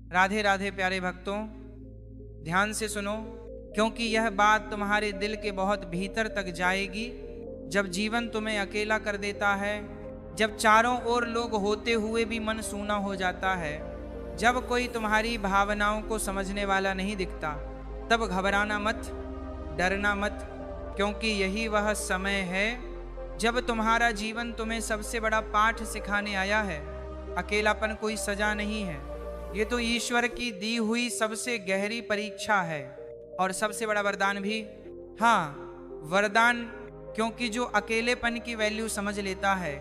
राधे राधे प्यारे भक्तों, ध्यान से सुनो, क्योंकि यह बात तुम्हारे दिल के बहुत भीतर तक जाएगी। जब जीवन तुम्हें अकेला कर देता है, जब चारों ओर लोग होते हुए भी मन सूना हो जाता है, जब कोई तुम्हारी भावनाओं को समझने वाला नहीं दिखता, तब घबराना मत, डरना मत, क्योंकि यही वह समय है जब तुम्हारा जीवन तुम्हें सबसे बड़ा पाठ सिखाने आया है। अकेलापन कोई सजा नहीं है, ये तो ईश्वर की दी हुई सबसे गहरी परीक्षा है और सबसे बड़ा वरदान भी। हाँ, वरदान, क्योंकि जो अकेलेपन की वैल्यू समझ लेता है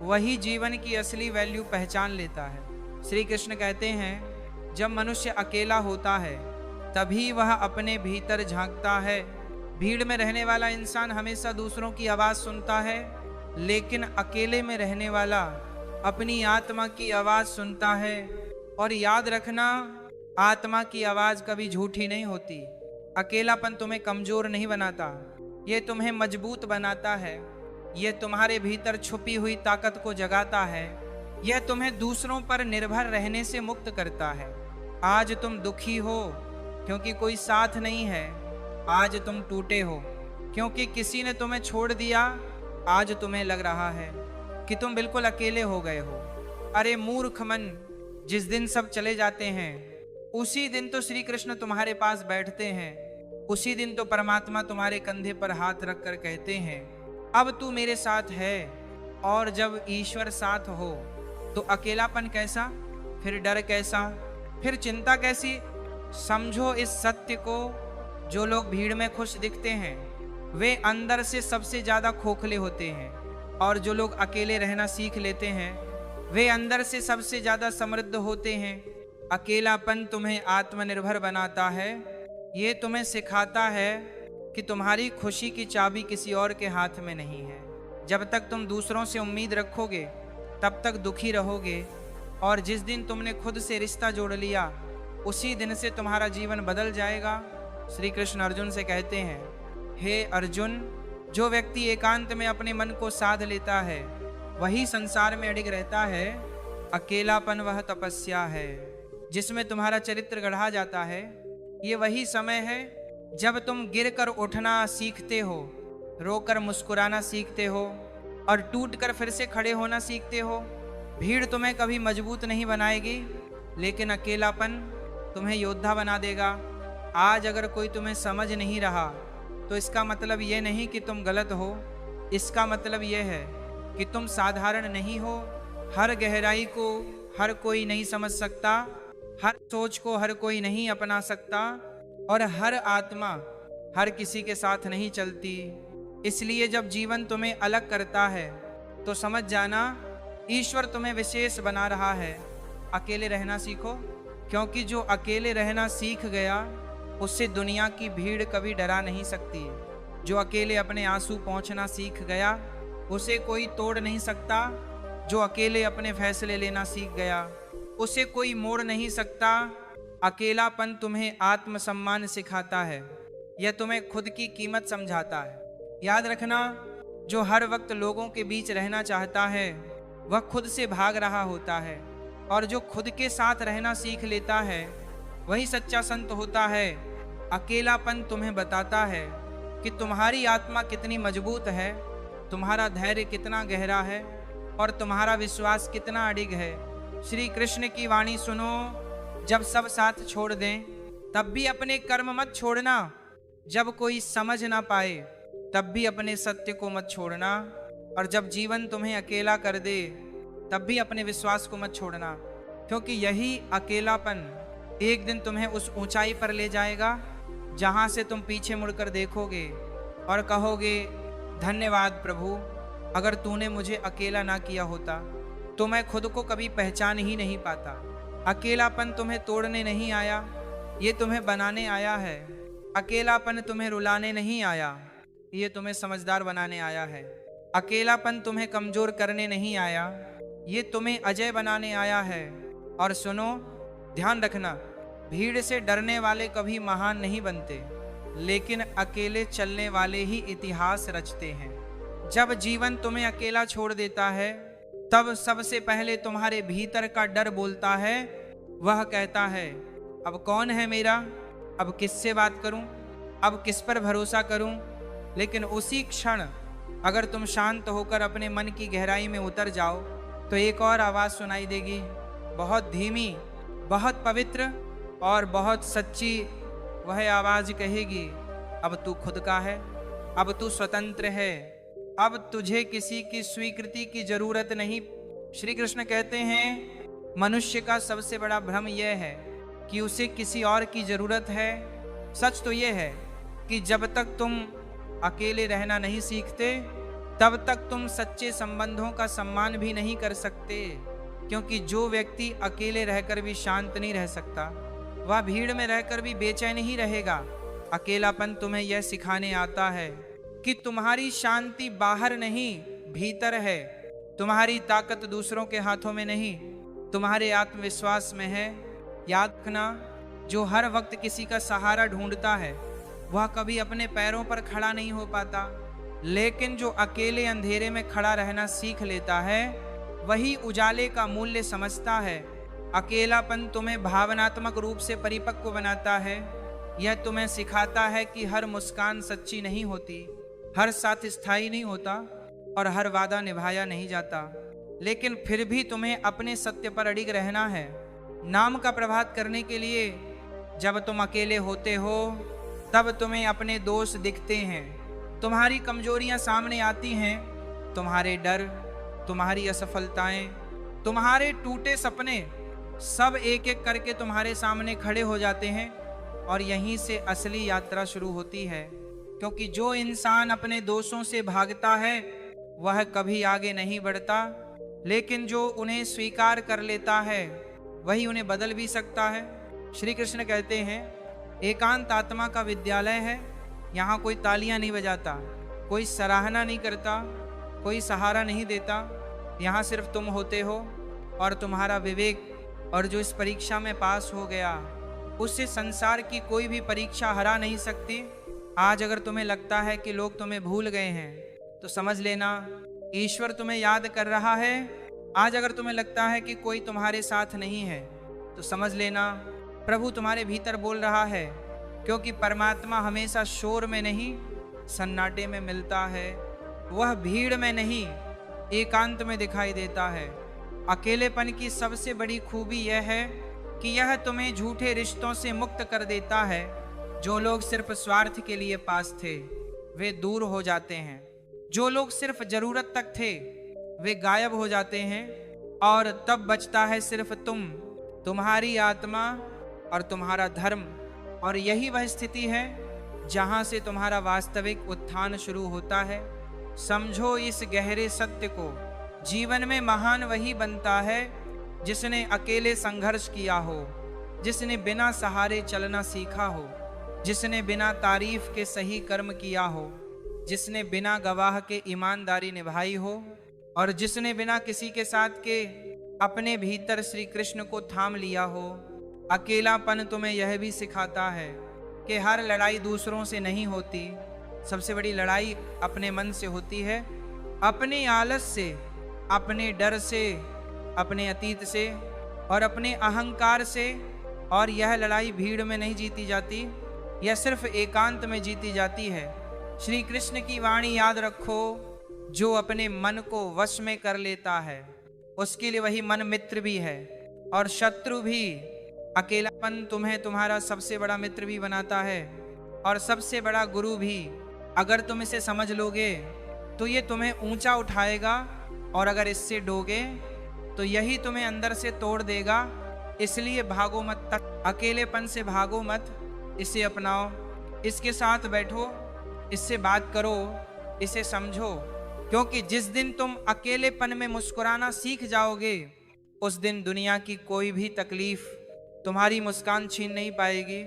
वही जीवन की असली वैल्यू पहचान लेता है। श्री कृष्ण कहते हैं, जब मनुष्य अकेला होता है तभी वह अपने भीतर झांकता है। भीड़ में रहने वाला इंसान हमेशा दूसरों की आवाज़ सुनता है, लेकिन अकेले में रहने वाला अपनी आत्मा की आवाज़ सुनता है। और याद रखना, आत्मा की आवाज़ कभी झूठी नहीं होती। अकेलापन तुम्हें कमज़ोर नहीं बनाता, ये तुम्हें मजबूत बनाता है। यह तुम्हारे भीतर छुपी हुई ताकत को जगाता है। यह तुम्हें दूसरों पर निर्भर रहने से मुक्त करता है। आज तुम दुखी हो क्योंकि कोई साथ नहीं है। आज तुम टूटे हो क्योंकि किसी ने तुम्हें छोड़ दिया। आज तुम्हें लग रहा है कि तुम बिल्कुल अकेले हो गए हो। अरे मूर्ख मन, जिस दिन सब चले जाते हैं उसी दिन तो श्री कृष्ण तुम्हारे पास बैठते हैं। उसी दिन तो परमात्मा तुम्हारे कंधे पर हाथ रख कर कहते हैं, अब तू मेरे साथ है। और जब ईश्वर साथ हो तो अकेलापन कैसा, फिर डर कैसा, फिर चिंता कैसी। समझो इस सत्य को, जो लोग भीड़ में खुश दिखते हैं वे अंदर से सबसे ज़्यादा खोखले होते हैं, और जो लोग अकेले रहना सीख लेते हैं वे अंदर से सबसे ज़्यादा समृद्ध होते हैं। अकेलापन तुम्हें आत्मनिर्भर बनाता है। ये तुम्हें सिखाता है कि तुम्हारी खुशी की चाबी किसी और के हाथ में नहीं है। जब तक तुम दूसरों से उम्मीद रखोगे तब तक दुखी रहोगे, और जिस दिन तुमने खुद से रिश्ता जोड़ लिया उसी दिन से तुम्हारा जीवन बदल जाएगा। श्री कृष्ण अर्जुन से कहते हैं, हे अर्जुन, जो व्यक्ति एकांत में अपने मन को साध लेता है वही संसार में अडिग रहता है। अकेलापन वह तपस्या है जिसमें तुम्हारा चरित्र गढ़ा जाता है। ये वही समय है जब तुम गिरकर उठना सीखते हो, रोकर मुस्कुराना सीखते हो और टूटकर फिर से खड़े होना सीखते हो। भीड़ तुम्हें कभी मजबूत नहीं बनाएगी, लेकिन अकेलापन तुम्हें योद्धा बना देगा। आज अगर कोई तुम्हें समझ नहीं रहा तो इसका मतलब ये नहीं कि तुम गलत हो, इसका मतलब ये है कि तुम साधारण नहीं हो। हर गहराई को हर कोई नहीं समझ सकता, हर सोच को हर कोई नहीं अपना सकता, और हर आत्मा हर किसी के साथ नहीं चलती। इसलिए जब जीवन तुम्हें अलग करता है तो समझ जाना, ईश्वर तुम्हें विशेष बना रहा है। अकेले रहना सीखो, क्योंकि जो अकेले रहना सीख गया उससे दुनिया की भीड़ कभी डरा नहीं सकती। जो अकेले अपने आंसू पोंछना सीख गया उसे कोई तोड़ नहीं सकता। जो अकेले अपने फैसले लेना सीख गया उसे कोई मोड़ नहीं सकता। अकेलापन तुम्हें आत्मसम्मान सिखाता है, यह तुम्हें खुद की कीमत समझाता है। याद रखना, जो हर वक्त लोगों के बीच रहना चाहता है वह खुद से भाग रहा होता है, और जो खुद के साथ रहना सीख लेता है वही सच्चा संत होता है। अकेलापन तुम्हें बताता है कि तुम्हारी आत्मा कितनी मजबूत है, तुम्हारा धैर्य कितना गहरा है और तुम्हारा विश्वास कितना अडिग है। श्री कृष्ण की वाणी सुनो, जब सब साथ छोड़ दें तब भी अपने कर्म मत छोड़ना। जब कोई समझ ना पाए तब भी अपने सत्य को मत छोड़ना, और जब जीवन तुम्हें अकेला कर दे तब भी अपने विश्वास को मत छोड़ना, क्योंकि यही अकेलापन एक दिन तुम्हें उस ऊंचाई पर ले जाएगा जहां से तुम पीछे मुड़कर देखोगे और कहोगे, धन्यवाद प्रभु, अगर तूने मुझे अकेला ना किया होता तो मैं खुद को कभी पहचान ही नहीं पाता। अकेलापन तुम्हें तोड़ने नहीं आया, ये तुम्हें बनाने आया है। अकेलापन तुम्हें रुलाने नहीं आया, ये तुम्हें समझदार बनाने आया है। अकेलापन तुम्हें कमजोर करने नहीं आया, ये तुम्हें अजय बनाने आया है। और सुनो, ध्यान रखना, भीड़ से डरने वाले कभी महान नहीं बनते, लेकिन अकेले चलने वाले ही इतिहास रचते हैं। जब जीवन तुम्हें अकेला छोड़ देता है तब सबसे पहले तुम्हारे भीतर का डर बोलता है, वह कहता है अब कौन है मेरा, अब किससे बात करूं, अब किस पर भरोसा करूं। लेकिन उसी क्षण अगर तुम शांत होकर अपने मन की गहराई में उतर जाओ तो एक और आवाज़ सुनाई देगी, बहुत धीमी, बहुत पवित्र और बहुत सच्ची। वह आवाज़ कहेगी अब तू खुद का है, अब तू स्वतंत्र है, अब तुझे किसी की स्वीकृति की जरूरत नहीं। श्री कृष्ण कहते हैं मनुष्य का सबसे बड़ा भ्रम यह है कि उसे किसी और की जरूरत है। सच तो यह है कि जब तक तुम अकेले रहना नहीं सीखते तब तक तुम सच्चे संबंधों का सम्मान भी नहीं कर सकते, क्योंकि जो व्यक्ति अकेले रहकर भी शांत नहीं रह सकता वह भीड़ में रहकर भी बेचैन ही रहेगा। अकेलापन तुम्हें यह सिखाने आता है कि तुम्हारी शांति बाहर नहीं भीतर है, तुम्हारी ताकत दूसरों के हाथों में नहीं तुम्हारे आत्मविश्वास में है। याद रखना, जो हर वक्त किसी का सहारा ढूंढता है वह कभी अपने पैरों पर खड़ा नहीं हो पाता, लेकिन जो अकेले अंधेरे में खड़ा रहना सीख लेता है वही उजाले का मूल्य समझता है। अकेलापन तुम्हें भावनात्मक रूप से परिपक्व बनाता है। यह तुम्हें सिखाता है कि हर मुस्कान सच्ची नहीं होती, हर साथ स्थायी नहीं होता और हर वादा निभाया नहीं जाता, लेकिन फिर भी तुम्हें अपने सत्य पर अडिग रहना है। नाम का प्रभात करने के लिए जब तुम अकेले होते हो तब तुम्हें अपने दोष दिखते हैं, तुम्हारी कमजोरियां सामने आती हैं, तुम्हारे डर, तुम्हारी असफलताएं, तुम्हारे टूटे सपने सब एक एक करके तुम्हारे सामने खड़े हो जाते हैं और यहीं से असली यात्रा शुरू होती है। क्योंकि जो इंसान अपने दोषों से भागता है वह कभी आगे नहीं बढ़ता, लेकिन जो उन्हें स्वीकार कर लेता है वही उन्हें बदल भी सकता है। श्री कृष्ण कहते हैं एकांत आत्मा का विद्यालय है, यहाँ कोई तालियां नहीं बजाता, कोई सराहना नहीं करता, कोई सहारा नहीं देता, यहाँ सिर्फ तुम होते हो और तुम्हारा विवेक। और जो इस परीक्षा में पास हो गया उससे संसार की कोई भी परीक्षा हरा नहीं सकती। आज अगर तुम्हें लगता है कि लोग तुम्हें भूल गए हैं तो समझ लेना ईश्वर तुम्हें याद कर रहा है। आज अगर तुम्हें लगता है कि कोई तुम्हारे साथ नहीं है तो समझ लेना प्रभु तुम्हारे भीतर बोल रहा है, क्योंकि परमात्मा हमेशा शोर में नहीं सन्नाटे में मिलता है, वह भीड़ में नहीं एकांत में दिखाई देता है। अकेलेपन की सबसे बड़ी खूबी यह है कि यह तुम्हें झूठे रिश्तों से मुक्त कर देता है। जो लोग सिर्फ स्वार्थ के लिए पास थे वे दूर हो जाते हैं, जो लोग सिर्फ जरूरत तक थे वे गायब हो जाते हैं, और तब बचता है सिर्फ तुम, तुम्हारी आत्मा और तुम्हारा धर्म। और यही वह स्थिति है जहां से तुम्हारा वास्तविक उत्थान शुरू होता है। समझो इस गहरे सत्य को, जीवन में महान वही बनता है जिसने अकेले संघर्ष किया हो, जिसने बिना सहारे चलना सीखा हो, जिसने बिना तारीफ के सही कर्म किया हो, जिसने बिना गवाह के ईमानदारी निभाई हो, और जिसने बिना किसी के साथ के अपने भीतर श्री कृष्ण को थाम लिया हो। अकेलापन तुम्हें यह भी सिखाता है कि हर लड़ाई दूसरों से नहीं होती, सबसे बड़ी लड़ाई अपने मन से होती है, अपने आलस से, अपने डर से, अपने अतीत से और अपने अहंकार से। और यह लड़ाई भीड़ में नहीं जीती जाती, यह सिर्फ एकांत में जीती जाती है। श्री कृष्ण की वाणी याद रखो, जो अपने मन को वश में कर लेता है उसके लिए वही मन मित्र भी है और शत्रु भी। अकेलापन तुम्हें तुम्हारा सबसे बड़ा मित्र भी बनाता है और सबसे बड़ा गुरु भी। अगर तुम इसे समझ लोगे तो ये तुम्हें ऊंचा उठाएगा, और अगर इससे डोगे तो यही तुम्हें अंदर से तोड़ देगा। इसलिए भागो मत, तक अकेलेपन से भागो मत, इसे अपनाओ, इसके साथ बैठो, इससे बात करो, इसे समझो। क्योंकि जिस दिन तुम अकेलेपन में मुस्कुराना सीख जाओगे उस दिन दुनिया की कोई भी तकलीफ तुम्हारी मुस्कान छीन नहीं पाएगी।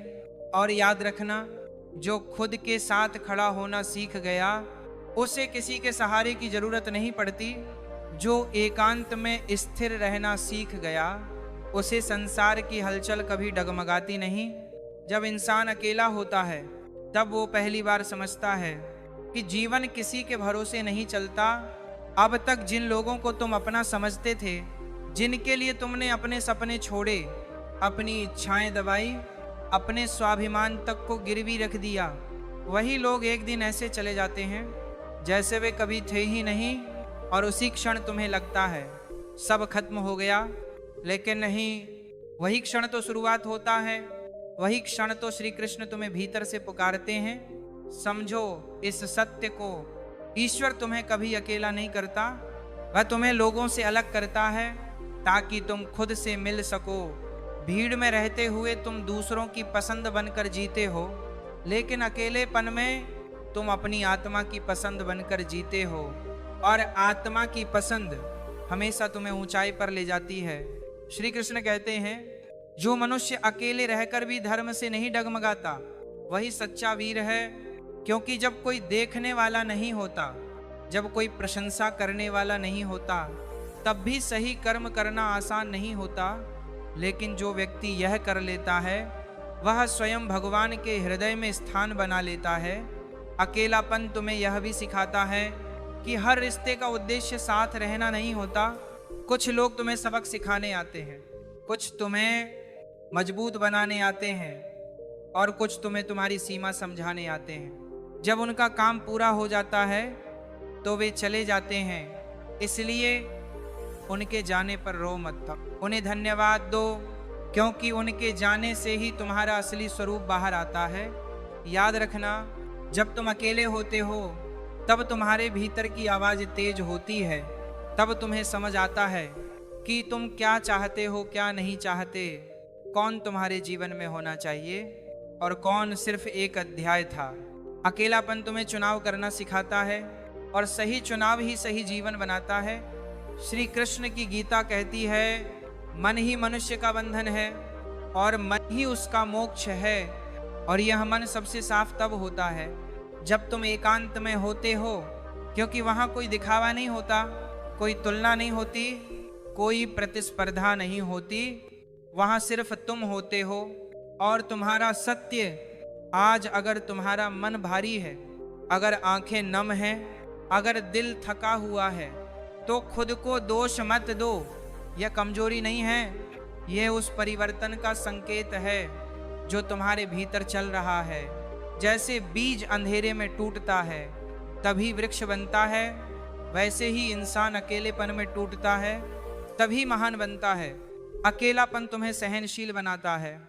और याद रखना, जो खुद के साथ खड़ा होना सीख गया उसे किसी के सहारे की जरूरत नहीं पड़ती। जो एकांत में स्थिर रहना सीख गया उसे संसार की हलचल कभी डगमगाती नहीं। जब इंसान अकेला होता है तब वो पहली बार समझता है कि जीवन किसी के भरोसे नहीं चलता। अब तक जिन लोगों को तुम अपना समझते थे, जिनके लिए तुमने अपने सपने छोड़े, अपनी इच्छाएं दबाई, अपने स्वाभिमान तक को गिरवी रख दिया, वही लोग एक दिन ऐसे चले जाते हैं जैसे वे कभी थे ही नहीं, और उसी क्षण तुम्हें लगता है सब खत्म हो गया। लेकिन नहीं, वही क्षण तो शुरुआत होता है, वही क्षण तो श्री कृष्ण तुम्हें भीतर से पुकारते हैं। समझो इस सत्य को, ईश्वर तुम्हें कभी अकेला नहीं करता, वह तुम्हें लोगों से अलग करता है ताकि तुम खुद से मिल सको। भीड़ में रहते हुए तुम दूसरों की पसंद बनकर जीते हो, लेकिन अकेलेपन में तुम अपनी आत्मा की पसंद बनकर जीते हो, और आत्मा की पसंद हमेशा तुम्हें ऊंचाई पर ले जाती है। श्री कृष्ण कहते हैं, जो मनुष्य अकेले रहकर भी धर्म से नहीं डगमगाता वही सच्चा वीर है, क्योंकि जब कोई देखने वाला नहीं होता, जब कोई प्रशंसा करने वाला नहीं होता, तब भी सही कर्म करना आसान नहीं होता। लेकिन जो व्यक्ति यह कर लेता है वह स्वयं भगवान के हृदय में स्थान बना लेता है। अकेलापन तुम्हें यह भी सिखाता है कि हर रिश्ते का उद्देश्य साथ रहना नहीं होता। कुछ लोग तुम्हें सबक सिखाने आते हैं, कुछ तुम्हें मजबूत बनाने आते हैं, और कुछ तुम्हें तुम्हारी सीमा समझाने आते हैं। जब उनका काम पूरा हो जाता है तो वे चले जाते हैं, इसलिए उनके जाने पर रो मत, उन्हें धन्यवाद दो, क्योंकि उनके जाने से ही तुम्हारा असली स्वरूप बाहर आता है। याद रखना, जब तुम अकेले होते हो तब तुम्हारे भीतर की आवाज़ तेज होती है, तब तुम्हें समझ आता है कि तुम क्या चाहते हो, क्या नहीं चाहते, कौन तुम्हारे जीवन में होना चाहिए और कौन सिर्फ एक अध्याय था। अकेलापन तुम्हें चुनाव करना सिखाता है, और सही चुनाव ही सही जीवन बनाता है। श्री कृष्ण की गीता कहती है, मन ही मनुष्य का बंधन है और मन ही उसका मोक्ष है। और यह मन सबसे साफ तब होता है जब तुम एकांत में होते हो, क्योंकि वहाँ कोई दिखावा नहीं होता, कोई तुलना नहीं होती, कोई प्रतिस्पर्धा नहीं होती, वहाँ सिर्फ तुम होते हो और तुम्हारा सत्य। आज अगर तुम्हारा मन भारी है, अगर आंखें नम हैं, अगर दिल थका हुआ है, तो खुद को दोष मत दो। यह कमजोरी नहीं है, यह उस परिवर्तन का संकेत है जो तुम्हारे भीतर चल रहा है। जैसे बीज अंधेरे में टूटता है तभी वृक्ष बनता है, वैसे ही इंसान अकेलेपन में टूटता है तभी महान बनता है। अकेलापन तुम्हें सहनशील बनाता है,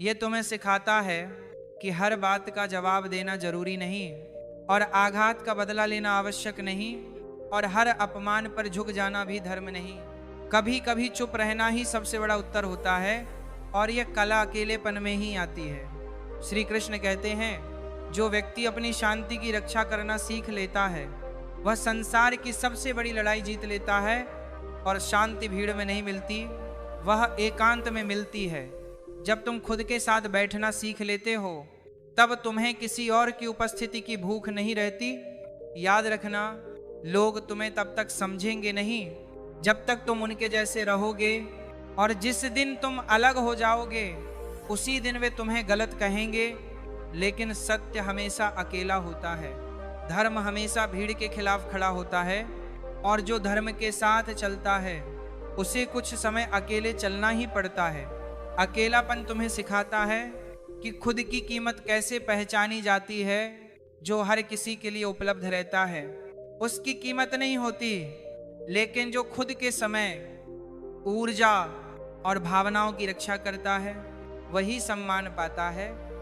यह तुम्हें सिखाता है कि हर बात का जवाब देना जरूरी नहीं, और आघात का बदला लेना आवश्यक नहीं, और हर अपमान पर झुक जाना भी धर्म नहीं। कभी कभी चुप रहना ही सबसे बड़ा उत्तर होता है, और यह कला अकेलेपन में ही आती है। श्री कृष्ण कहते हैं, जो व्यक्ति अपनी शांति की रक्षा करना सीख लेता है वह संसार की सबसे बड़ी लड़ाई जीत लेता है। और शांति भीड़ में नहीं मिलती, वह एकांत में मिलती है। जब तुम खुद के साथ बैठना सीख लेते हो तब तुम्हें किसी और की उपस्थिति की भूख नहीं रहती। याद रखना, लोग तुम्हें तब तक समझेंगे नहीं जब तक तुम उनके जैसे रहोगे, और जिस दिन तुम अलग हो जाओगे उसी दिन वे तुम्हें गलत कहेंगे। लेकिन सत्य हमेशा अकेला होता है, धर्म हमेशा भीड़ के खिलाफ खड़ा होता है, और जो धर्म के साथ चलता है उसे कुछ समय अकेले चलना ही पड़ता है। अकेलापन तुम्हें सिखाता है कि खुद की कीमत कैसे पहचानी जाती है। जो हर किसी के लिए उपलब्ध रहता है उसकी कीमत नहीं होती, लेकिन जो खुद के समय, ऊर्जा और भावनाओं की रक्षा करता है वही सम्मान पाता है।